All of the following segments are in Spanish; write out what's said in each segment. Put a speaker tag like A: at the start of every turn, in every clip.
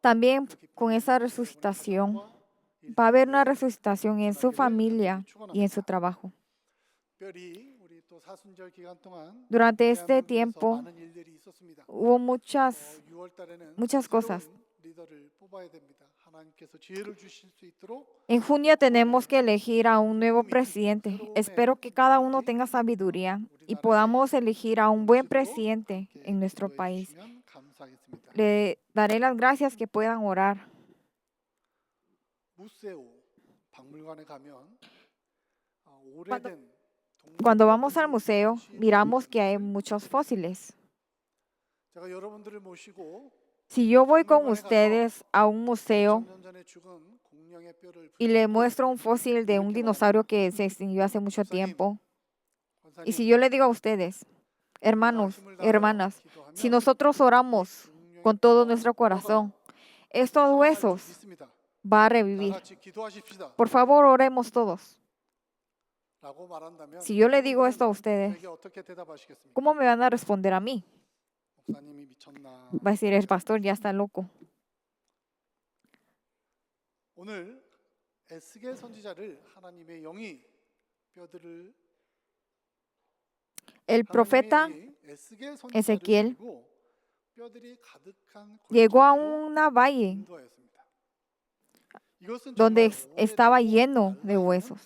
A: También con esa resucitación va a haber una resucitación en su familia y en su trabajo. Durante este tiempo hubo muchas cosas. En junio tenemos que elegir a un nuevo presidente. Espero que cada uno tenga sabiduría y podamos elegir a un buen presidente en nuestro país. Le daré las gracias que puedan orar. Cuando vamos al museo, miramos que hay muchos fósiles. Si yo voy con ustedes a un museo y le muestro un fósil de un dinosaurio que se extinguió hace mucho tiempo, y si yo le digo a ustedes, hermanos, hermanas, si nosotros oramos con todo nuestro corazón, estos huesos van a revivir. Por favor, oremos todos. Si yo le digo esto a ustedes, ¿cómo me van a responder a mí? Va a decir, el pastor ya está loco. El profeta Ezequiel llegó a una valle donde estaba lleno de huesos.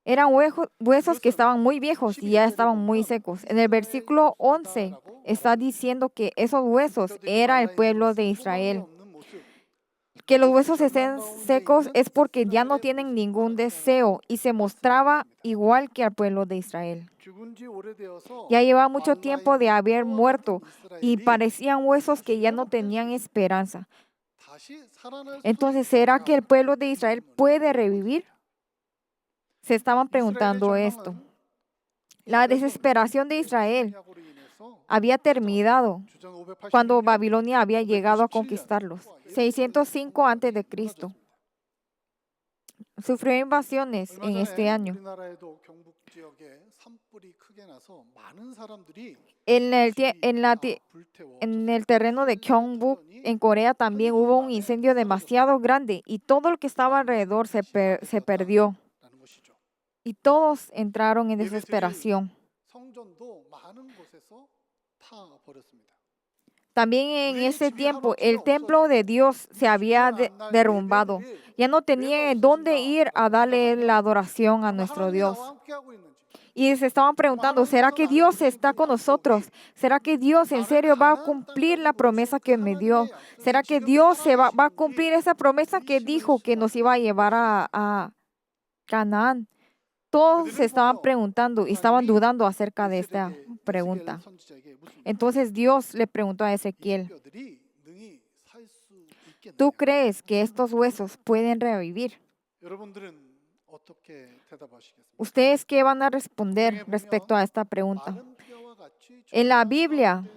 A: Eran huesos que estaban muy viejos y ya estaban muy secos. En el versículo 11 está diciendo que esos huesos eran el pueblo de Israel. Que los huesos estén secos es porque ya no tienen ningún deseo y se mostraba igual que al pueblo de Israel. Ya llevaba mucho tiempo de haber muerto y parecían huesos que ya no tenían esperanza. Entonces, ¿será que el pueblo de Israel puede revivir? Se estaban preguntando esto. La desesperación de Israel había terminado cuando Babilonia había llegado a conquistarlos. 605 a.C. Sufrió invasiones en este año. En el terreno de Gyeongbuk, en Corea, también hubo un incendio demasiado grande y todo lo que estaba alrededor se perdió. Y todos entraron en desesperación. También en ese tiempo el templo de Dios se había derrumbado. Ya no tenían dónde ir a darle la adoración a nuestro Dios. Y se estaban preguntando, ¿será que Dios está con nosotros? ¿Será que Dios en serio va a cumplir la promesa que me dio? ¿Será que Dios va a cumplir esa promesa que dijo que nos iba a llevar a Canaán? Todos se estaban preguntando y estaban dudando acerca de esta pregunta. Entonces Dios le preguntó a Ezequiel, ¿tú crees que estos huesos pueden revivir? ¿Ustedes qué van a responder respecto a esta pregunta? En la Biblia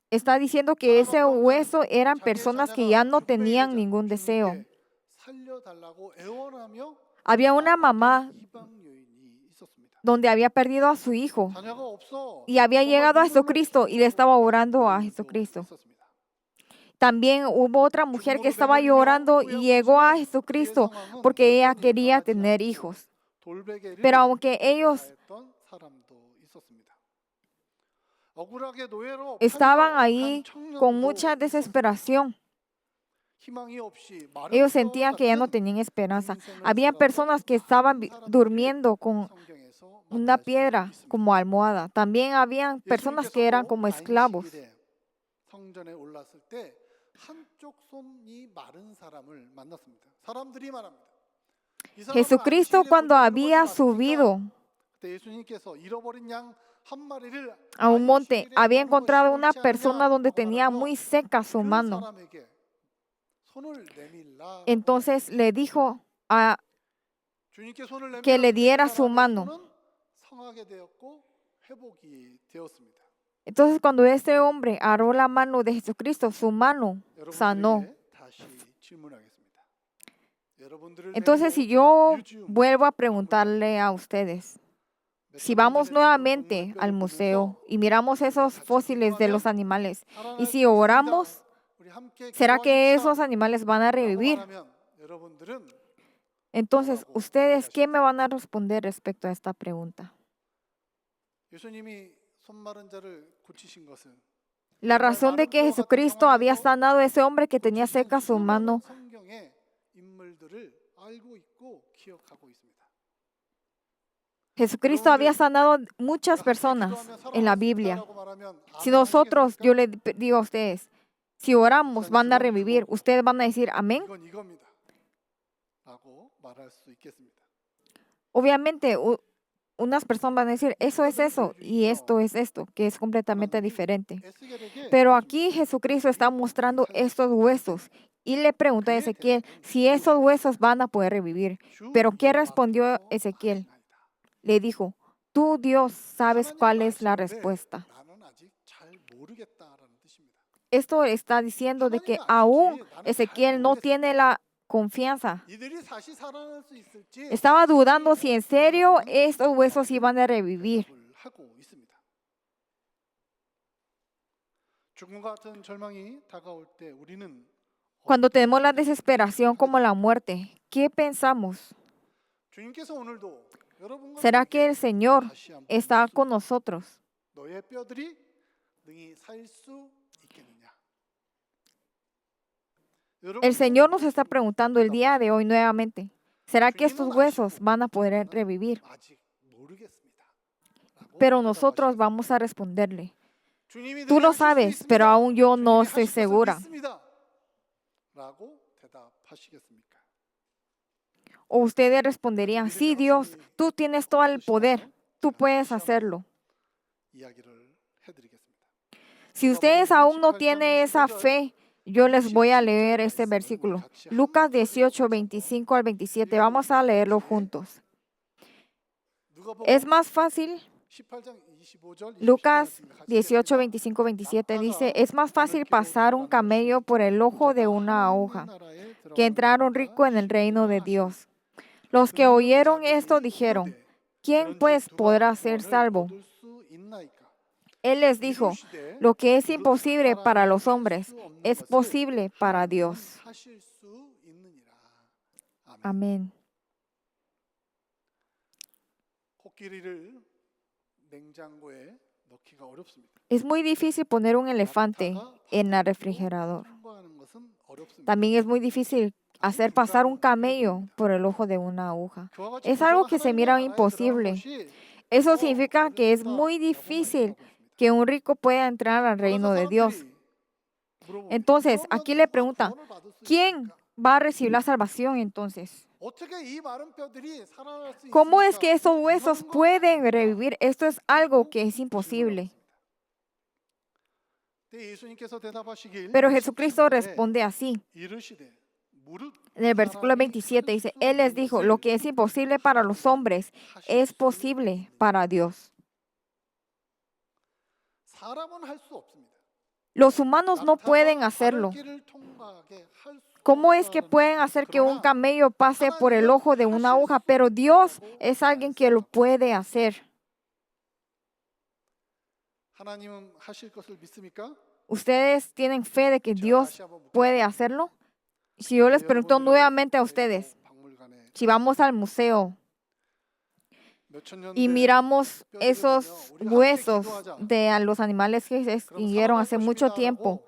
A: está diciendo que ese hueso eran personas que ya no tenían ningún deseo. Había una mamá donde había perdido a su hijo y había llegado a Jesucristo y le estaba orando a Jesucristo. También hubo otra mujer que estaba llorando y llegó a Jesucristo porque ella quería tener hijos. Pero aunque ellos estaban ahí con mucha desesperación, ellos sentían que ya no tenían esperanza. Había personas que estaban durmiendo con una piedra como almohada. También habían personas que eran como esclavos. Jesucristo, cuando había subido a un monte, había encontrado una persona donde tenía muy seca su mano. Entonces le dijo que le diera su mano. Entonces cuando este hombre agarró la mano de Jesucristo, su mano sanó. Entonces si yo vuelvo a preguntarle a ustedes, Si vamos nuevamente al museo y miramos esos fósiles de los animales, y si oramos, ¿será que esos animales van a revivir? Entonces, ¿ustedes qué me van a responder respecto a esta pregunta? La razón de que Jesucristo había sanado a ese hombre que tenía seca su mano, Jesucristo había sanado muchas personas en la Biblia. Si nosotros, yo le digo a ustedes, si oramos, van a revivir, ustedes van a decir amén. Obviamente, unas personas van a decir, eso es eso y esto es esto, que es completamente diferente. Pero aquí Jesucristo está mostrando estos huesos y le preguntó a Ezequiel si esos huesos van a poder revivir. Pero ¿qué respondió Ezequiel? Le dijo, tú Dios sabes cuál es la respuesta. Esto está diciendo de que aún Ezequiel no tiene la confianza. Estaba dudando si en serio estos huesos iban a revivir. Cuando tenemos la desesperación como la muerte, ¿qué pensamos? ¿Será que el Señor está con nosotros? El Señor nos está preguntando el día de hoy nuevamente, ¿será que estos huesos van a poder revivir? Pero nosotros vamos a responderle, tú lo sabes, pero aún yo no estoy segura. O ustedes responderían, sí, Dios, tú tienes todo el poder, tú puedes hacerlo. Si ustedes aún no tienen esa fe, yo les voy a leer este versículo. Lucas 18, 25 al 27. Vamos a leerlo juntos. Es más fácil. Lucas 18, 25, 27 dice, es más fácil pasar un camello por el ojo de una aguja que entrar un rico en el reino de Dios. Los que oyeron esto dijeron, ¿quién pues podrá ser salvo? Él les dijo, lo que es imposible para los hombres es posible para Dios. Amén. Es muy difícil poner un elefante en el refrigerador. También es muy difícil hacer pasar un camello por el ojo de una aguja. Es algo que se mira imposible. Eso significa que es muy difícil que un rico pueda entrar al reino de Dios. Entonces, aquí le pregunta, ¿quién va a recibir la salvación entonces? ¿Cómo es que esos huesos pueden revivir? Esto es algo que es imposible. Pero Jesucristo responde así. En el versículo 27 dice, Él les dijo, lo que es imposible para los hombres es posible para Dios. Los humanos no pueden hacerlo. ¿Cómo es que pueden hacer que un camello pase por el ojo de una aguja? Pero Dios es alguien que lo puede hacer. ¿Ustedes tienen fe de que Dios puede hacerlo? Si yo les pregunto nuevamente a ustedes, si vamos al museo y miramos esos huesos de los animales que se extinguieron hace mucho tiempo,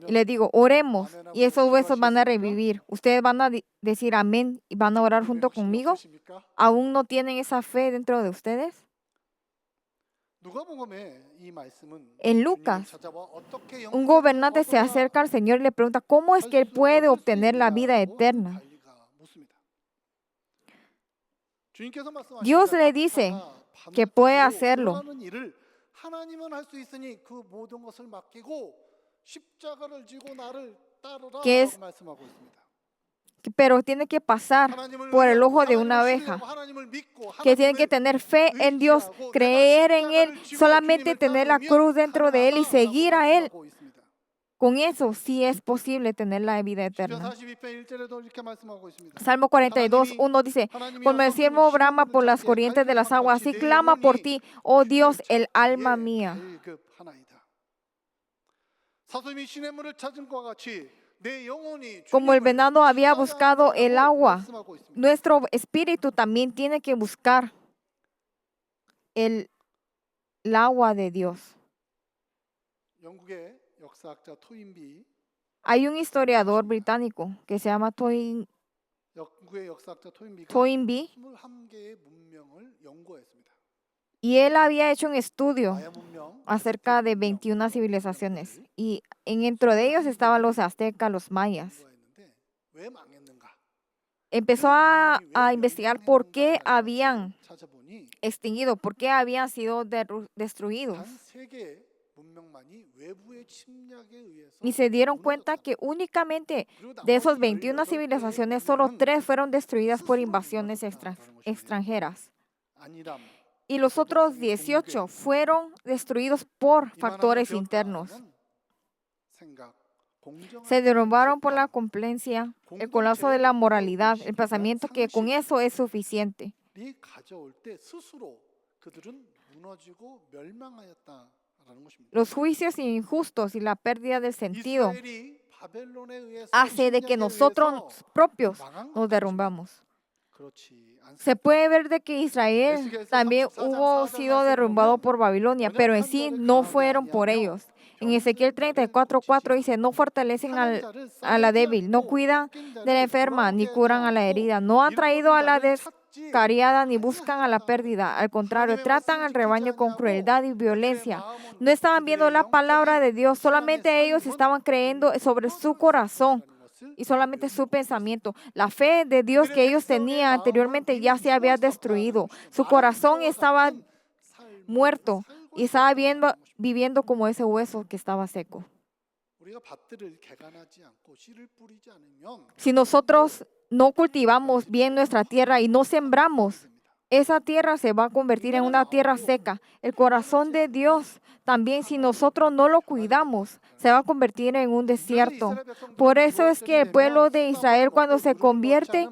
A: y les digo, oremos, y esos huesos van a revivir, ¿ustedes van a decir amén y van a orar junto conmigo? ¿Aún no tienen esa fe dentro de ustedes? En Lucas, un gobernante se acerca al Señor y le pregunta, ¿cómo es que él puede obtener la vida eterna? Dios le dice que puede hacerlo, que es, pero tiene que pasar por el ojo de una abeja, que tiene que tener fe en Dios, creer en Él, solamente tener la cruz dentro de Él y seguir a Él. Con eso sí es posible tener la vida
B: 시편
A: eterna.
B: 42편 1절에도 이렇게 말씀하고 있습니다.
A: Salmo 42, 1 dice, como el siervo brama por las corrientes de las aguas, así clama por ti, oh Dios, el alma mía.
B: 사슴이 시냇물을 찾은 것과 같이 내 영혼이
A: Como el venado había
B: 주님을
A: buscado el
B: 찾아야
A: agua,
B: 말씀하고 있습니다.
A: nuestro espíritu también tiene que buscar el agua de Dios.
B: 영국의 역사학자 토인비,
A: Hay un historiador británico que se llama
B: 영국의 역사학자 토인비가
A: Toynbee,
B: 21개의 문명을 연구했습니다.
A: y él había hecho un estudio
B: 마야 문명,
A: acerca de 21 civilizaciones, y dentro de ellos estaban los aztecas, los mayas.
B: 연구했는데 왜 망했는가?
A: Empezó a investigar por qué habían
B: 찾아보니
A: extinguido, por qué habían sido destruidos.
B: 단 3개의 문명만이 외부의 침략에 의해서
A: Y se dieron cuenta que únicamente de esos 21 civilizaciones, solo 3 fueron destruidas por invasiones extranjeras.
B: 아니람,
A: Y los otros 18 fueron destruidos por factores internos.
B: 생각, 공정한
A: Se derrumbaron por la complacencia, el colapso de la moralidad, el pensamiento que con eso es suficiente.
B: 이 가져올 때 스스로 그들은 무너지고 멸망하였다라는 것입니다.
A: Los juicios injustos y la pérdida del sentido
B: 이스라엘이 바벨론에 의해서
A: hace de que
B: 침략에
A: nosotros
B: 의해서
A: propios
B: 망한
A: nos
B: 것까지는
A: derrumbamos.
B: 그렇지 않습니다.
A: Se puede ver de que Israel también hubo sido derrumbado por Babilonia, pero en sí no fueron por ellos. En Ezequiel 34:4 dice, no fortalecen a la débil, no cuidan de la enferma, ni curan a la herida, no han traído a la descarriada, ni buscan a la pérdida. Al contrario, tratan al rebaño con crueldad y violencia. No estaban viendo la palabra de Dios, solamente ellos estaban creyendo sobre su corazón y solamente su pensamiento. La fe de Dios que ellos tenían anteriormente ya se había destruido. Su corazón estaba muerto y estaba viviendo como ese hueso que estaba seco. Si nosotros no cultivamos bien nuestra tierra y no sembramos, esa tierra se va a convertir en una tierra seca. El corazón de Dios también, si nosotros no lo cuidamos, se va a convertir en un desierto. Por eso es que el pueblo de Israel, cuando se convierte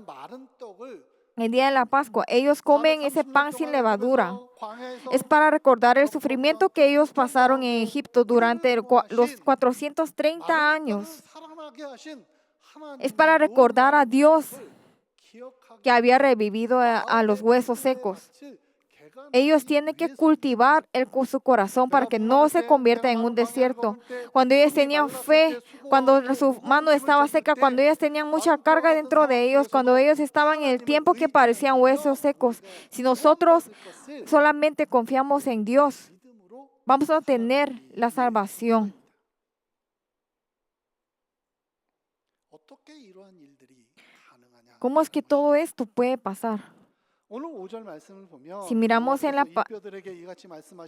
A: el día de la Pascua, ellos comen ese pan sin levadura. Es para recordar el sufrimiento que ellos pasaron en Egipto durante los 430 años. Es para recordar a Dios que había revivido a los huesos secos. Ellos tienen que cultivar su corazón para que no se convierta en un desierto. Cuando ellos tenían fe, cuando su mano estaba seca, cuando ellos tenían mucha carga dentro de ellos, cuando ellos estaban en el tiempo que parecían huesos secos. Si nosotros solamente confiamos en Dios, vamos a tener la salvación. ¿Cómo es que todo esto puede pasar? Si miramos en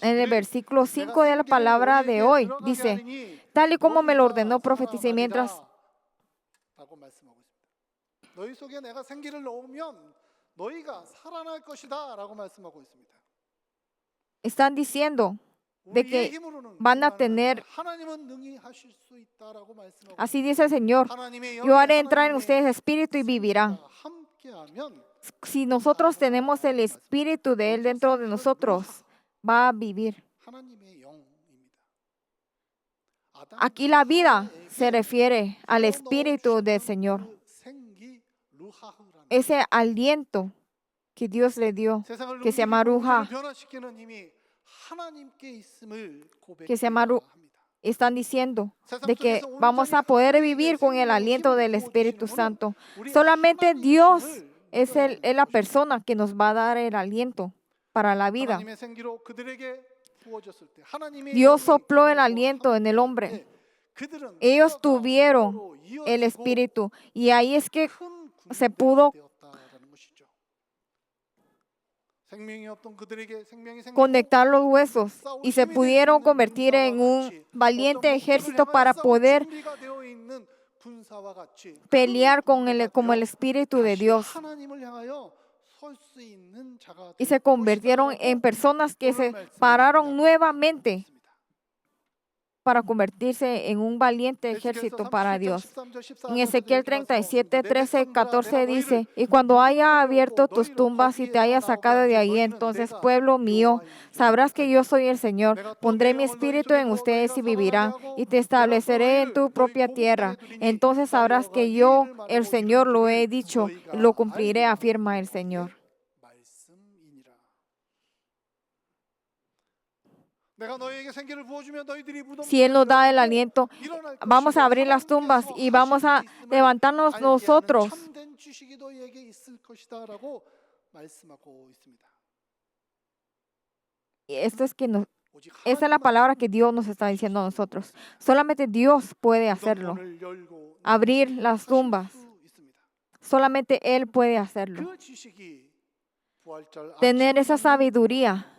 A: el versículo 5 de la palabra de hoy, dice, tal y como me lo ordenó, profeticé mientras están diciendo de que van a tener, así dice el Señor, yo haré entrar en ustedes espíritu y vivirán. Si nosotros tenemos el espíritu de Él dentro de nosotros, va a vivir. Aquí la vida se refiere al espíritu del Señor. Ese aliento que Dios le dio, que se llama Ruja, están diciendo de que vamos a poder vivir con el aliento del Espíritu Santo. Solamente Dios es la persona que nos va a dar el aliento para la vida. Dios sopló el aliento en el hombre. Ellos tuvieron el Espíritu y ahí es que se pudo conectar los huesos y se pudieron convertir en un valiente ejército para poder pelear como el Espíritu de Dios. Y se convirtieron en personas que se pararon nuevamente para convertirse en un valiente ejército para Dios. En Ezequiel 37, 13, 14 dice, y cuando haya abierto tus tumbas y te haya sacado de ahí, entonces, pueblo mío, sabrás que yo soy el Señor. Pondré mi espíritu en ustedes y vivirán, y te estableceré en tu propia tierra. Entonces sabrás que yo, el Señor, lo he dicho y lo cumpliré, afirma el Señor. Si Él nos da el aliento, vamos a abrir las tumbas y vamos a levantarnos nosotros. Y esto es que esa es la palabra que Dios nos está diciendo a nosotros. Solamente Dios puede hacerlo. Abrir las tumbas. Solamente Él puede hacerlo. Tener esa sabiduría.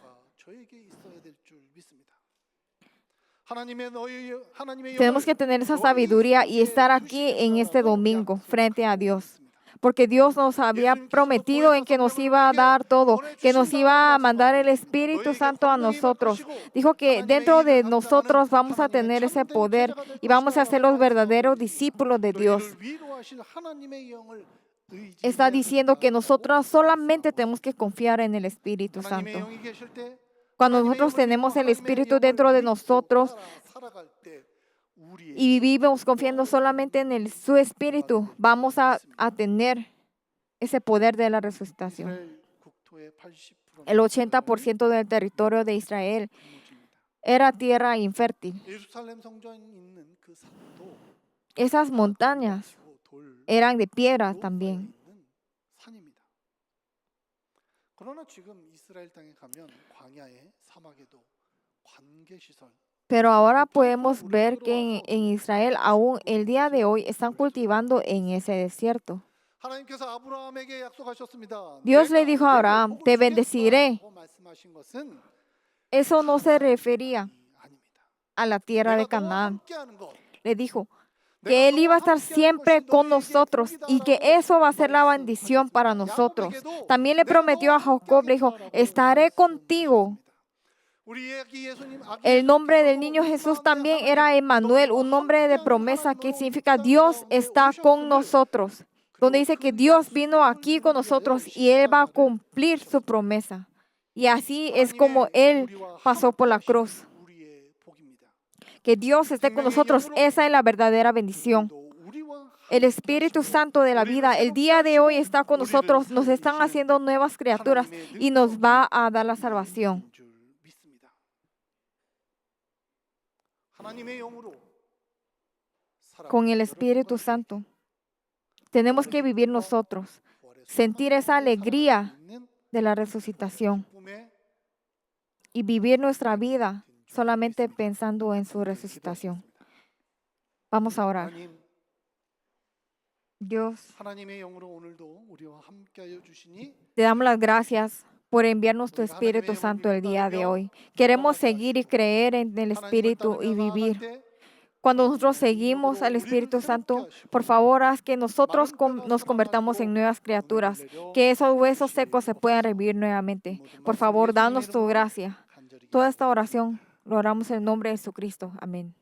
A: Tenemos que tener esa sabiduría y estar aquí en este domingo frente a Dios. Porque Dios nos había prometido en que nos iba a dar todo, que nos iba a mandar el Espíritu Santo a nosotros. Dijo que dentro de nosotros vamos a tener ese poder y vamos a ser los verdaderos discípulos de Dios. Está diciendo que nosotros solamente tenemos que confiar en el Espíritu Santo. Cuando nosotros tenemos el Espíritu dentro de nosotros y vivimos confiando solamente en su Espíritu, vamos a tener ese poder de la resucitación. El 80% del territorio de Israel era tierra infértil. Esas montañas eran de piedra también. Pero ahora podemos ver que en Israel aún el día de hoy están cultivando en ese desierto. Dios le dijo a Abraham, te bendeciré. Eso no se refería a la tierra de Canaán. Le dijo que Él iba a estar siempre con nosotros y que eso va a ser la bendición para nosotros. También le prometió a Jacob, le dijo, estaré contigo. El nombre del niño Jesús también era Emmanuel, un nombre de promesa que significa Dios está con nosotros. Donde dice que Dios vino aquí con nosotros y Él va a cumplir su promesa. Y así es como Él pasó por la cruz. Que Dios esté con nosotros, esa es la verdadera bendición. El Espíritu Santo de la vida, el día de hoy está con nosotros, nos están haciendo nuevas criaturas y nos va a dar la salvación. Con el Espíritu Santo tenemos que vivir nosotros, sentir esa alegría de la resucitación y vivir nuestra vida solamente pensando en su resucitación. Vamos a orar. Dios, te damos las gracias por enviarnos tu Espíritu Santo el día de hoy. Queremos seguir y creer en el Espíritu y vivir. Cuando nosotros seguimos al Espíritu Santo, por favor, haz que nosotros nos convertamos en nuevas criaturas, que esos huesos secos se puedan revivir nuevamente. Por favor, danos tu gracia. Toda esta oración lo oramos en el nombre de Jesucristo. Amén.